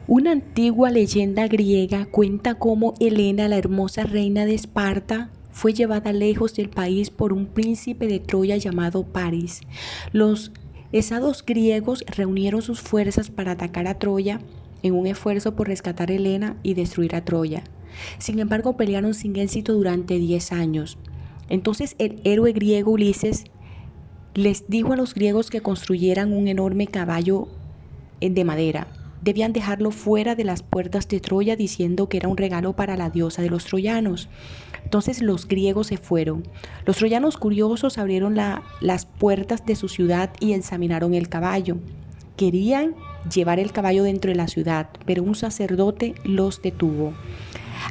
Una antigua leyenda griega cuenta cómo Helena, la hermosa reina de Esparta, fue llevada lejos del país por un príncipe de Troya llamado París. Los esados griegos reunieron sus fuerzas para atacar a Troya en un esfuerzo por rescatar a Helena y destruir a Troya. Sin embargo, pelearon sin éxito durante 10 años. Entonces el héroe griego Ulises les dijo a los griegos que construyeran un enorme caballo de madera. Debían dejarlo fuera de las puertas de Troya diciendo que era un regalo para la diosa de los troyanos. Entonces los griegos se fueron. Los troyanos curiosos abrieron las puertas de su ciudad y examinaron el caballo. Querían llevar el caballo dentro de la ciudad, pero un sacerdote los detuvo.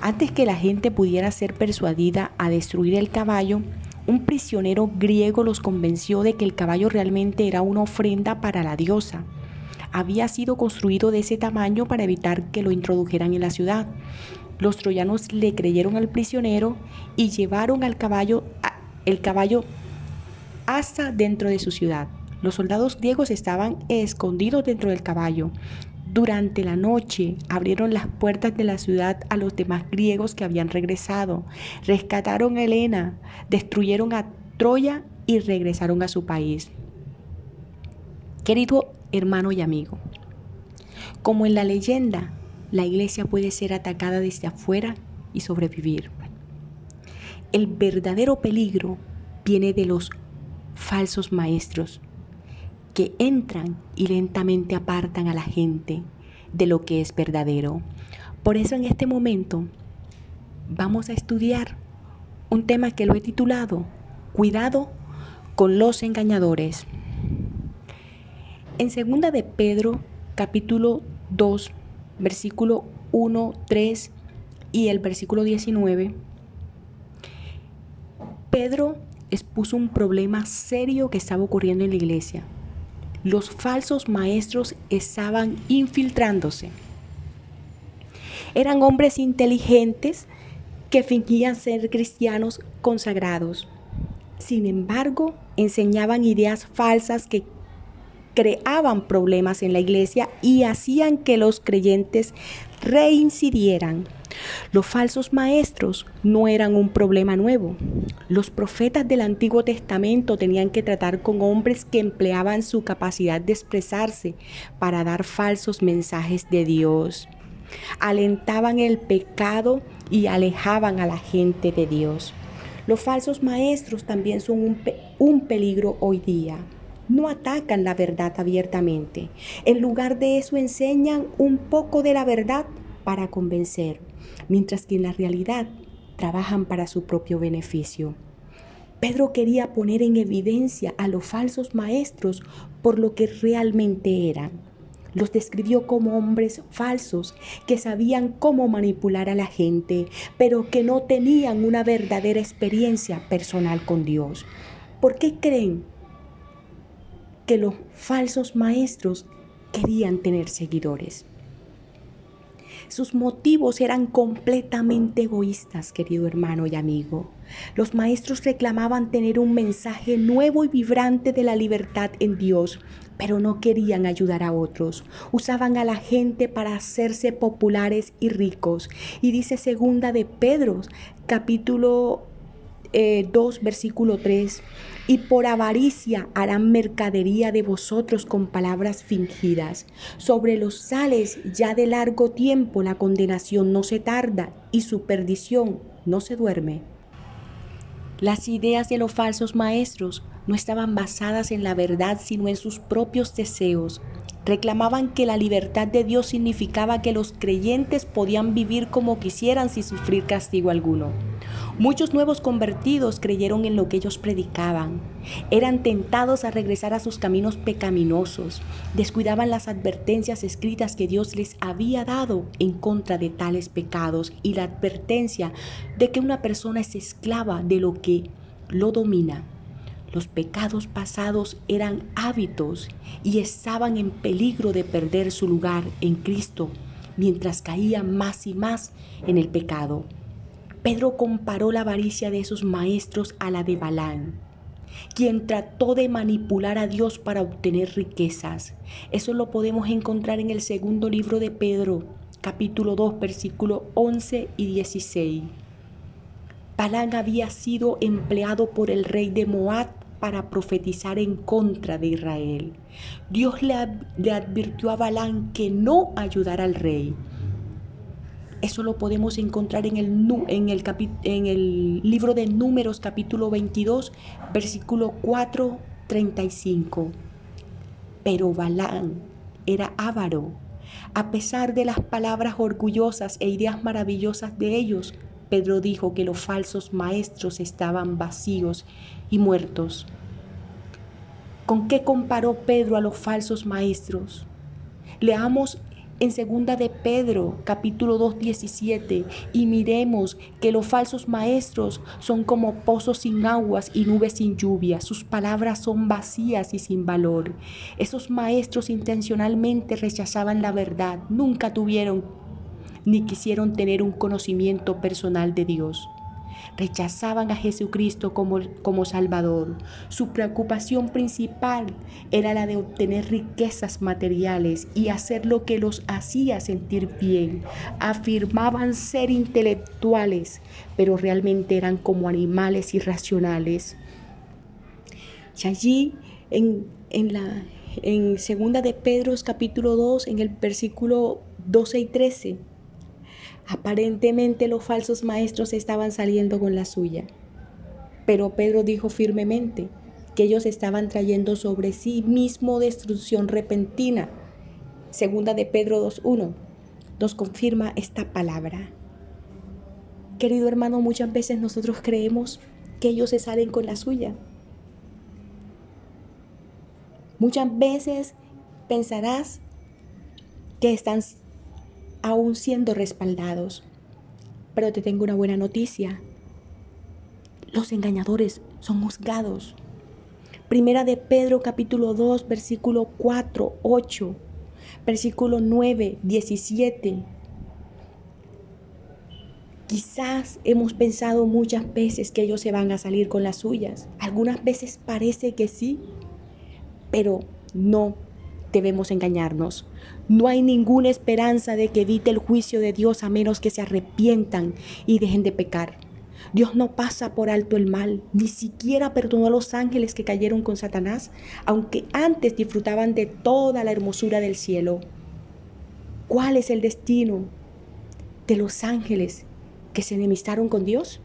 Antes que la gente pudiera ser persuadida a destruir el caballo, un prisionero griego los convenció de que el caballo realmente era una ofrenda para la diosa. Había sido construido de ese tamaño para evitar que lo introdujeran en la ciudad. Los troyanos le creyeron al prisionero y llevaron el caballo hasta dentro de su ciudad. Los soldados griegos estaban escondidos dentro del caballo. Durante la noche abrieron las puertas de la ciudad a los demás griegos que habían regresado. Rescataron a Helena, destruyeron a Troya y regresaron a su país. Querido hermano y amigo, como en la leyenda, la iglesia puede ser atacada desde afuera y sobrevivir. El verdadero peligro viene de los falsos maestros que entran y lentamente apartan a la gente de lo que es verdadero. Por eso en este momento vamos a estudiar un tema que lo he titulado Cuidado con los engañadores. En 2 de Pedro, capítulo 2, versículo 1, 3 y el versículo 19, Pedro expuso un problema serio que estaba ocurriendo en la iglesia. Los falsos maestros estaban infiltrándose. Eran hombres inteligentes que fingían ser cristianos consagrados. Sin embargo, enseñaban ideas falsas que creaban problemas en la iglesia y hacían que los creyentes reincidieran. Los falsos maestros no eran un problema nuevo. Los profetas del Antiguo Testamento tenían que tratar con hombres que empleaban su capacidad de expresarse para dar falsos mensajes de Dios. Alentaban el pecado y alejaban a la gente de Dios. Los falsos maestros también son un peligro hoy día. No atacan la verdad abiertamente. En lugar de eso enseñan un poco de la verdad para convencer, mientras que en la realidad trabajan para su propio beneficio. Pedro quería poner en evidencia a los falsos maestros por lo que realmente eran. Los describió como hombres falsos que sabían cómo manipular a la gente, pero que no tenían una verdadera experiencia personal con Dios. ¿Por qué creen que los falsos maestros querían tener seguidores? Sus motivos eran completamente egoístas, querido hermano y amigo. Los maestros reclamaban tener un mensaje nuevo y vibrante de la libertad en Dios, pero no querían ayudar a otros. Usaban a la gente para hacerse populares y ricos. Y dice 2 de Pedro, capítulo 2, versículo 3, y por avaricia harán mercadería de vosotros con palabras fingidas. Sobre los sales ya de largo tiempo la condenación no se tarda y su perdición no se duerme. Las ideas de los falsos maestros no estaban basadas en la verdad, sino en sus propios deseos. Reclamaban que la libertad de Dios significaba que los creyentes podían vivir como quisieran sin sufrir castigo alguno. Muchos nuevos convertidos creyeron en lo que ellos predicaban. Eran tentados a regresar a sus caminos pecaminosos. Descuidaban las advertencias escritas que Dios les había dado en contra de tales pecados y la advertencia de que una persona es esclava de lo que lo domina. Los pecados pasados eran hábitos y estaban en peligro de perder su lugar en Cristo mientras caían más y más en el pecado. Pedro comparó la avaricia de esos maestros a la de Balaam. quien trató de manipular a Dios para obtener riquezas. Eso lo podemos encontrar en el segundo libro de Pedro, capítulo 2, versículos 11 y 16. Balaam había sido empleado por el rey de Moab para profetizar en contra de Israel. Dios le advirtió a Balaam que no ayudara al rey. Eso lo podemos encontrar en el libro de Números, capítulo 22, versículo 4, 35. Pero Balaam era avaro. A pesar de las palabras orgullosas e ideas maravillosas de ellos, Pedro dijo que los falsos maestros estaban vacíos y muertos. ¿Con qué comparó Pedro a los falsos maestros? Leamos en 2 de Pedro, capítulo 2, 17, y miremos que los falsos maestros son como pozos sin aguas y nubes sin lluvia. Sus palabras son vacías y sin valor. Esos maestros intencionalmente rechazaban la verdad, nunca tuvieron ni quisieron tener un conocimiento personal de Dios. Rechazaban a Jesucristo como Salvador. Su preocupación principal era la de obtener riquezas materiales y hacer lo que los hacía sentir bien. Afirmaban ser intelectuales, pero realmente eran como animales irracionales. Y allí en segunda de Pedro, capítulo 2, en el versículo 12 y 13, aparentemente los falsos maestros estaban saliendo con la suya, pero Pedro dijo firmemente que ellos estaban trayendo sobre sí mismo destrucción repentina. Segunda de Pedro 2:1 nos confirma esta palabra. Querido hermano, muchas veces nosotros creemos que ellos se salen con la suya. Muchas veces pensarás que están aún siendo respaldados. Pero te tengo una buena noticia. Los engañadores son juzgados. Primera de Pedro, capítulo 2, versículo 4, 8, versículo 9, 17. Quizás hemos pensado muchas veces que ellos se van a salir con las suyas. Algunas veces parece que sí, pero no debemos engañarnos. No hay ninguna esperanza de que evite el juicio de Dios a menos que se arrepientan y dejen de pecar. Dios no pasa por alto el mal, ni siquiera perdonó a los ángeles que cayeron con Satanás, aunque antes disfrutaban de toda la hermosura del cielo. ¿Cuál es el destino de los ángeles que se enemistaron con Dios?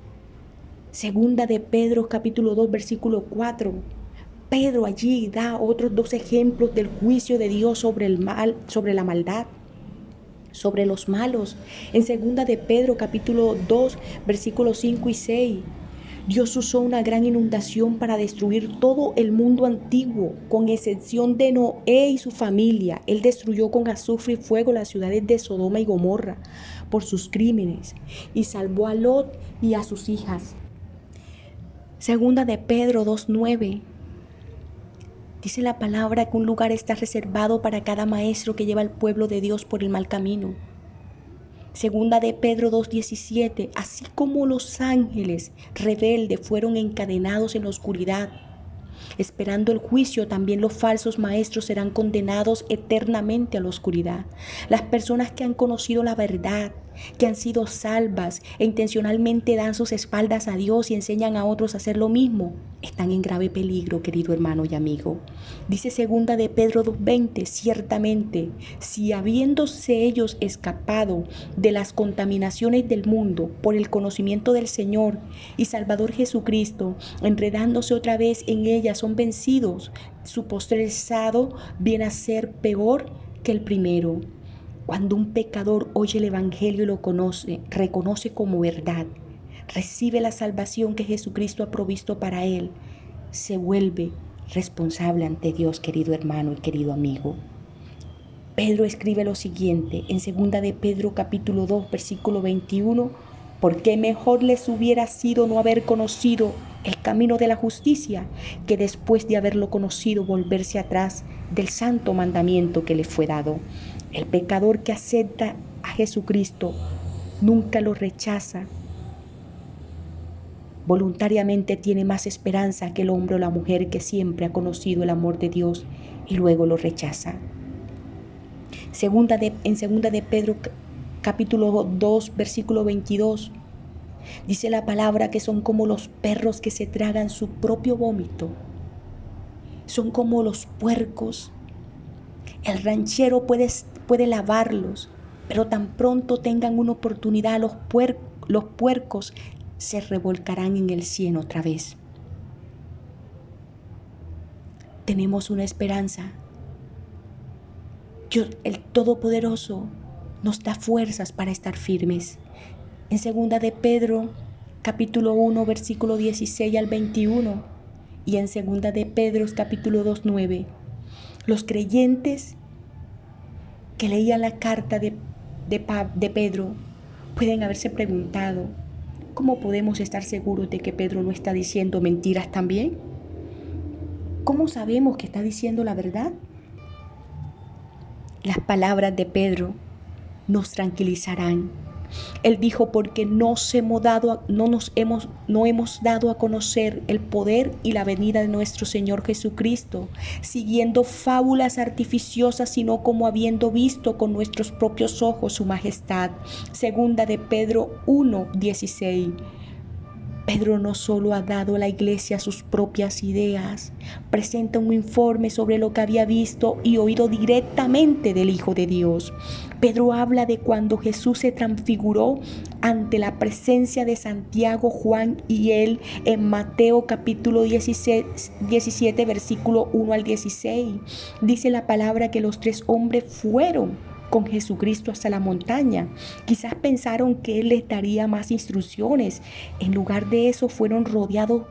Segunda de Pedro, capítulo 2, versículo 4. Pedro allí da otros 2 ejemplos del juicio de Dios sobre el mal, sobre la maldad, sobre los malos. En segunda de Pedro, capítulo 2, versículos 5 y 6. Dios usó una gran inundación para destruir todo el mundo antiguo, con excepción de Noé y su familia. Él destruyó con azufre y fuego las ciudades de Sodoma y Gomorra por sus crímenes y salvó a Lot y a sus hijas. Segunda de Pedro 2:9. Dice la palabra que un lugar está reservado para cada maestro que lleva al pueblo de Dios por el mal camino. Segunda de Pedro 2:17, así como los ángeles rebeldes fueron encadenados en la oscuridad, esperando el juicio, también los falsos maestros serán condenados eternamente a la oscuridad. Las personas que han conocido la verdad, que han sido salvas e intencionalmente dan sus espaldas a Dios y enseñan a otros a hacer lo mismo, están en grave peligro, querido hermano y amigo. Dice segunda de Pedro 2:20, ciertamente, si habiéndose ellos escapado de las contaminaciones del mundo por el conocimiento del Señor y Salvador Jesucristo, enredándose otra vez en ellas, son vencidos, su postrer estado viene a ser peor que el primero. Cuando un pecador oye el Evangelio y lo conoce, reconoce como verdad, recibe la salvación que Jesucristo ha provisto para él, se vuelve responsable ante Dios, querido hermano y querido amigo. Pedro escribe lo siguiente en 2 de Pedro capítulo 2, versículo 21, porque mejor les hubiera sido no haber conocido el camino de la justicia, que después de haberlo conocido volverse atrás del santo mandamiento que le fue dado. El pecador que acepta a Jesucristo nunca lo rechaza. voluntariamente tiene más esperanza que el hombre o la mujer que siempre ha conocido el amor de Dios y luego lo rechaza. En segunda de Pedro capítulo 2 versículo 22 dice la palabra que son como los perros que se tragan su propio vómito. Son como los puercos. El ranchero puede lavarlos, pero tan pronto tengan una oportunidad, los puercos se revolcarán en el cieno otra vez. Tenemos una esperanza. Dios, el Todopoderoso, nos da fuerzas para estar firmes. En segunda de Pedro, capítulo 1, versículo 16 al 21, y en segunda de Pedro, capítulo 2, 9, los creyentes que leían la carta de Pedro pueden haberse preguntado, ¿cómo podemos estar seguros de que Pedro no está diciendo mentiras también? ¿Cómo sabemos que está diciendo la verdad? Las palabras de Pedro nos tranquilizarán. Él dijo, porque no hemos dado a conocer el poder y la venida de nuestro Señor Jesucristo, siguiendo fábulas artificiosas, sino como habiendo visto con nuestros propios ojos su majestad. Segunda de Pedro 1:16. Pedro no solo ha dado a la iglesia sus propias ideas, presenta un informe sobre lo que había visto y oído directamente del Hijo de Dios. Pedro habla de cuando Jesús se transfiguró ante la presencia de Santiago, Juan y él en Mateo capítulo 17, versículo 1 al 16. Dice la palabra que los tres hombres fueron con Jesucristo hasta la montaña. Quizás pensaron que Él les daría más instrucciones. En lugar de eso, fueron rodeados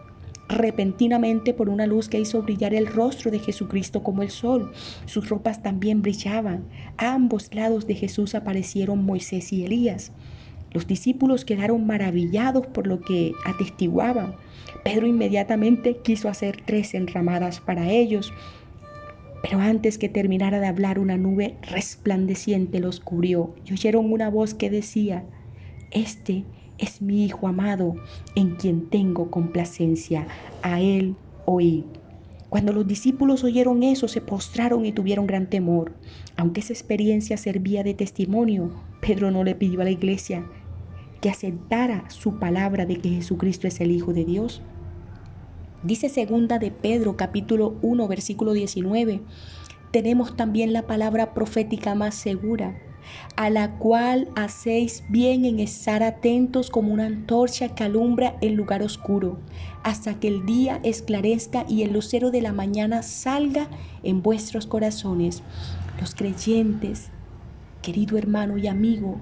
repentinamente por una luz que hizo brillar el rostro de Jesucristo como el sol. Sus ropas también brillaban. A ambos lados de Jesús aparecieron Moisés y Elías. Los discípulos quedaron maravillados por lo que atestiguaban. Pedro inmediatamente quiso hacer 3 enramadas para ellos. Pero antes que terminara de hablar, una nube resplandeciente los cubrió y oyeron una voz que decía: Este es mi Hijo amado, en quien tengo complacencia, a él oíd. Cuando los discípulos oyeron eso, se postraron y tuvieron gran temor. Aunque esa experiencia servía de testimonio, Pedro no le pidió a la iglesia que aceptara su palabra de que Jesucristo es el Hijo de Dios. Dice segunda de Pedro capítulo 1 versículo 19, tenemos también la palabra profética más segura, a la cual hacéis bien en estar atentos como una antorcha que alumbra el lugar oscuro, hasta que el día esclarezca y el lucero de la mañana salga en vuestros corazones. Los creyentes, querido hermano y amigo,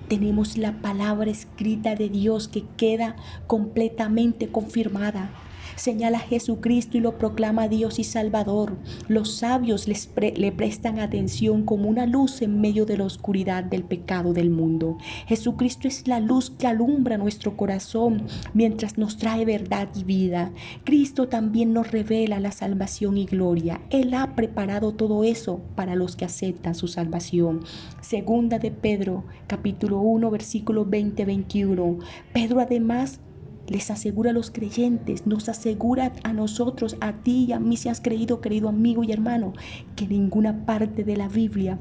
tenemos la palabra escrita de Dios que queda completamente confirmada. Señala a Jesucristo y lo proclama Dios y Salvador. Los sabios le prestan atención como una luz en medio de la oscuridad del pecado del mundo. Jesucristo es la luz que alumbra nuestro corazón mientras nos trae verdad y vida. Cristo también nos revela la salvación y gloria. Él ha preparado todo eso para los que aceptan su salvación. Segunda de Pedro, capítulo 1, versículos 20-21. Pedro además les asegura a los creyentes, nos asegura a nosotros, a ti y a mí si has creído, querido amigo y hermano, que ninguna parte de la Biblia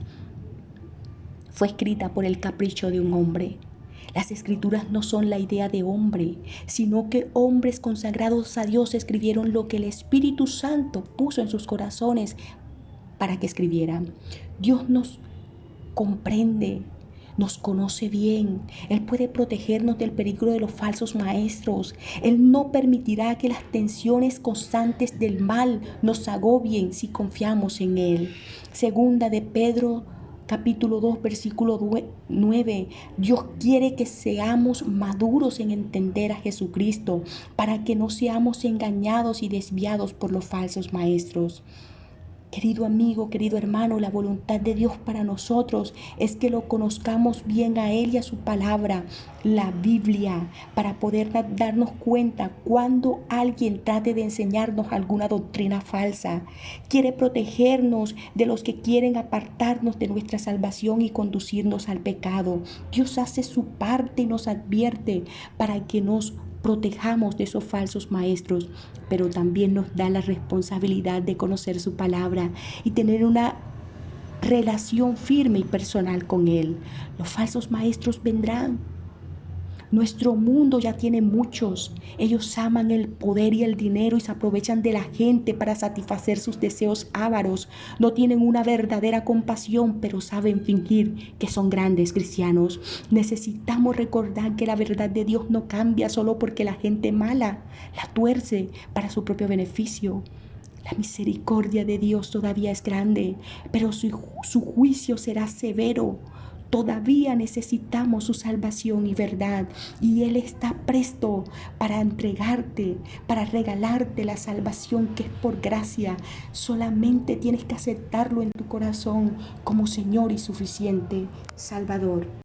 fue escrita por el capricho de un hombre. Las escrituras no son la idea de hombre, sino que hombres consagrados a Dios escribieron lo que el Espíritu Santo puso en sus corazones para que escribieran. Dios nos comprende, nos conoce bien. Él puede protegernos del peligro de los falsos maestros. Él no permitirá que las tensiones constantes del mal nos agobien si confiamos en Él. Segunda de Pedro, capítulo 2, versículo 9. Dios quiere que seamos maduros en entender a Jesucristo para que no seamos engañados y desviados por los falsos maestros. Querido amigo, querido hermano, la voluntad de Dios para nosotros es que lo conozcamos bien a Él y a su palabra, la Biblia, para poder darnos cuenta cuando alguien trate de enseñarnos alguna doctrina falsa. Quiere protegernos de los que quieren apartarnos de nuestra salvación y conducirnos al pecado. Dios hace su parte y nos advierte para que nos protejamos de esos falsos maestros, pero también nos da la responsabilidad de conocer su palabra y tener una relación firme y personal con Él. Los falsos maestros vendrán. Nuestro mundo ya tiene muchos. Ellos aman el poder y el dinero y se aprovechan de la gente para satisfacer sus deseos ávaros. No tienen una verdadera compasión, pero saben fingir que son grandes cristianos. Necesitamos recordar que la verdad de Dios no cambia solo porque la gente mala la tuerce para su propio beneficio. La misericordia de Dios todavía es grande, pero su juicio será severo. Todavía necesitamos su salvación y verdad, y Él está presto para entregarte, para regalarte la salvación que es por gracia. Solamente tienes que aceptarlo en tu corazón como Señor y suficiente Salvador.